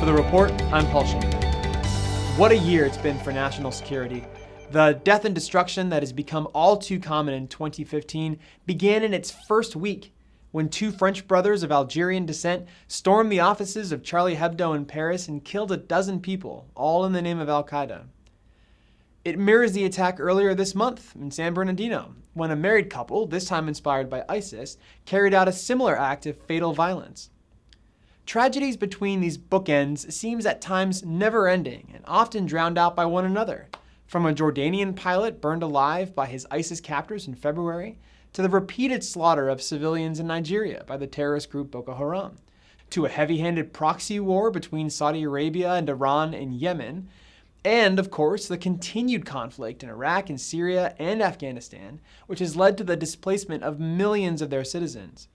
For the report, I'm Paul Shinkman. What a year it's been for national security. The death and destruction that has become all too common in 2015 began in its first week when two French brothers of Algerian descent stormed the offices of Charlie Hebdo in Paris and killed a dozen people, all in the name of Al-Qaeda. It mirrors the attack earlier this month in San Bernardino, when a married couple, this time inspired by ISIS, carried out a similar act of fatal violence. Tragedies between these bookends seems at times never-ending and often drowned out by one another, from a Jordanian pilot burned alive by his ISIS captors in February, to the repeated slaughter of civilians in Nigeria by the terrorist group Boko Haram, to a heavy-handed proxy war between Saudi Arabia and Iran in Yemen, and, of course, the continued conflict in Iraq and Syria and Afghanistan, which has led to the displacement of millions of their citizens.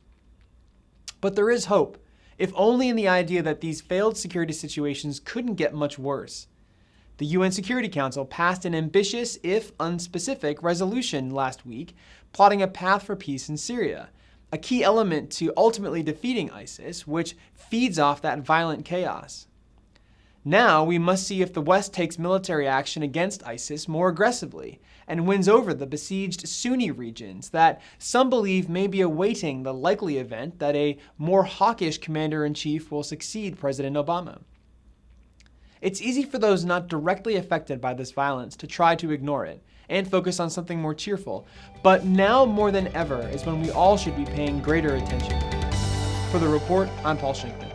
But there is hope, if only in the idea that these failed security situations couldn't get much worse. The UN Security Council passed an ambitious, if unspecific, resolution last week plotting a path for peace in Syria, a key element to ultimately defeating ISIS, which feeds off that violent chaos. Now we must see if the West takes military action against ISIS more aggressively and wins over the besieged Sunni regions that some believe may be awaiting the likely event that a more hawkish commander-in-chief will succeed President Obama. It's easy for those not directly affected by this violence to try to ignore it and focus on something more cheerful, but now more than ever is when we all should be paying greater attention. For the report, I'm Paul Shinkman.